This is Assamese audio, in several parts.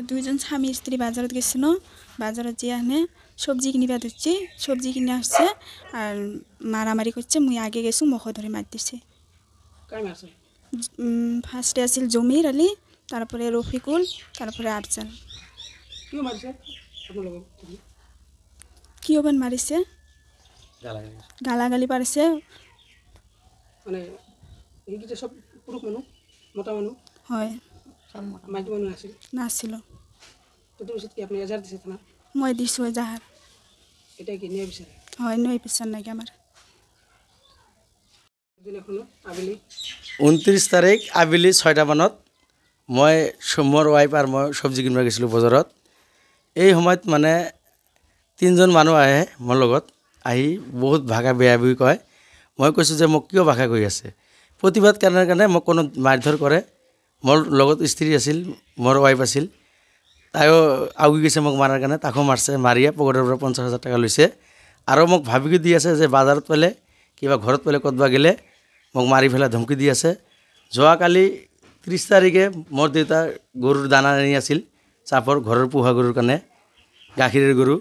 দুইজন স্বামী স্ত্রী বাজারত গেছিল বাজারত যে আনে সবজি কিনিবা ধরছে সবজি কিনে আসছে আর মারামারি করছে মুই আগে গেছু মুখ ধরে মার দিছে ফার্স্টে আছিল জমির আলী তারপরে রফিকুল তারপরে আফজাল কি ওবান মারিছে গালাগালি পারিছে মানে এইটা সব পুরুষ মানুষ মোটা মানুষ হয় মাইকী মানুষ আছিল নাছিল তো পিছত কি আপনি এজার দিছে থানা মই দিছো যাহার এটা কি নিয়ে বিচারে হয় নই পিছন নাকি আমার দিন এখনো আবেলি 29 তাৰিখ আবেলি 6টা মানত মই মোৰ ৱাইফ আৰু মই সবজি কিনিব গৈছিলোঁ বজাৰত এই সময়ত মানে তিনিজন মানুহ আহে মোৰ লগত আহি বহুত ভাষা বেয়া বুলি কয় মই কৈছোঁ যে মোক কিয় ভাষা কৈ আছে প্ৰতিবাদ কৰাৰ কাৰণে মোক কোনো মাৰধৰ কৰে মোৰ লগত স্ত্ৰী আছিল মোৰ ৱাইফ আছিল তাইও আগুৰি গৈছে মোক মাৰাৰ কাৰণে তাকো মাৰছে মাৰিয়ে পকেটৰ পৰা 50,000 টকা লৈছে আৰু মোক ভাবি দি আছে যে বাজাৰত পেলে কিবা ঘৰত পেলে ক'তবা গেলে মোক মাৰি ফেলাই ধমকি দি আছে যোৱাকালি 30 তাৰিখে মোৰ দেউতা গৰুৰ দানা আনি আছিল চাপৰ ঘৰৰ পোহা গৰুৰ কাৰণে গাখীৰৰ গৰু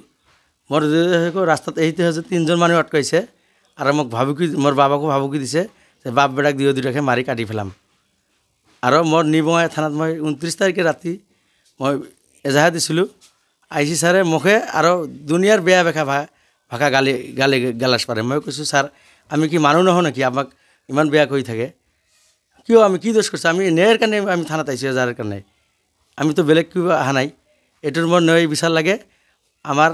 মোৰ দেউতাকো ৰাস্তাত এইতে হৈছে তিনিজন মানুহ অটকাইছে আৰু মোক ভাবুকি মোৰ বাবাকো ভাবুকি দিছে যে বাপ বেটাক দিও দুটাকে মাৰি কাটি ফেলাম আৰু মোৰ নিবঙাই থানাত মই 29 তাৰিখে ৰাতি মই এজাহাৰ দিছিলোঁ আইচি ছাৰে মুখে আৰু দুনিয়াৰ বেয়া ভাষা গালাজ পাৰে মই কৈছোঁ ছাৰ আমি কি মানুহ নহওঁ নেকি আমাক ইমান বেয়া কৰি থাকে কিয় আমি কি দোষ কৰিছোঁ আমি ন্যায়ৰ কাৰণে আমি থানাত আহিছোঁ এজাহাৰৰ কাৰণে আমিতো বেলেগ কিবা অহা নাই এইটোৰ মোৰ ন্যায় বিচাৰ লাগে আমাৰ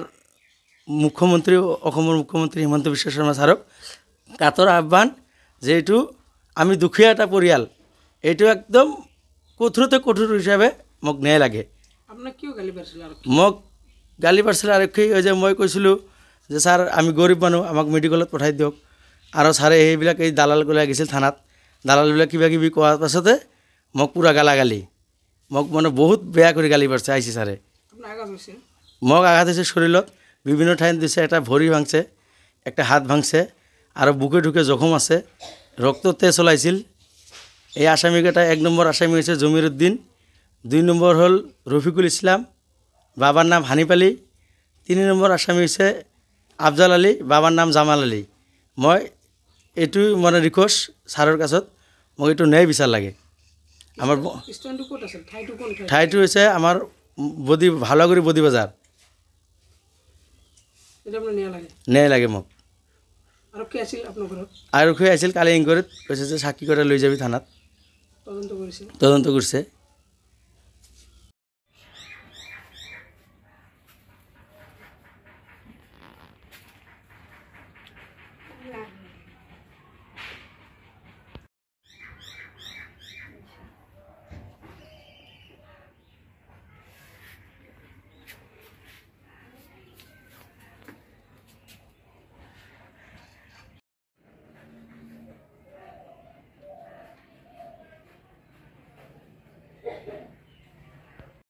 মুখ্যমন্ত্ৰী অসমৰ মুখ্যমন্ত্ৰী হিমন্ত বিশ্ব শৰ্মা ছাৰক কাতৰ আহ্বান যে এইটো আমি দুখীয়া এটা পৰিয়াল এইটো একদম কঠোৰ হিচাপে মোক ন্যায় লাগে আপোনাক কিয় গালি পাৰিছিল মোক গালি পাৰিছিল আৰক্ষী যে মই কৈছিলোঁ যে ছাৰ আমি গৰীব মানুহ আমাক মেডিকেলত পঠাই দিয়ক আৰু ছাৰে এইবিলাক এই দালাল গলাই গৈছিল থানাত দালালবিলাক কিবা কিবি কোৱাৰ পাছতে মোক পুৰা গালাগালি মোক মানে বহুত বেয়া কৰি গালি পাৰিছে আইচি ছাৰে আপোনাৰ আঘাত হৈছে মোক আঘাত হৈছে শৰীৰত বিভিন্ন ঠাইত দিছে এটা ভৰি ভাঙছে একটা হাত ভাঙছে আৰু বুকে ঢুকে জখম আছে ৰক্ত তেজ ওলাইছিল এই আসামিকেইটা 1 নম্বৰ আসামি হৈছে জমিৰ উদ্দিন 2 নম্বৰ হ'ল ৰফিকুল ইসলাম বাবাৰ নাম হানিপালি 3 নম্বৰ আসামি হৈছে আফজাল আলী বাবাৰ নাম জামাল আলী মই এইটো মানে ৰিকোয়েস্ট ছাৰৰ কাছত মোক এইটো ন্যায় বিচাৰ লাগে আমাৰ স্টেণ্ডটো ক'ত আছে ঠাইটো হৈছে আমাৰ বডি ভালাগুৰি বডি বজাৰ এটা আপোনাৰ ন্যায় লাগে মোক আৰু কি আছিল আপোনাৰ ঘৰত আৰক্ষী আছিল কালি ইংকৰিত কৈছে যে সাক্ষী কৰে লৈ যাবি থানাত তদন্ত কৰিছিল তদন্ত কৰিছে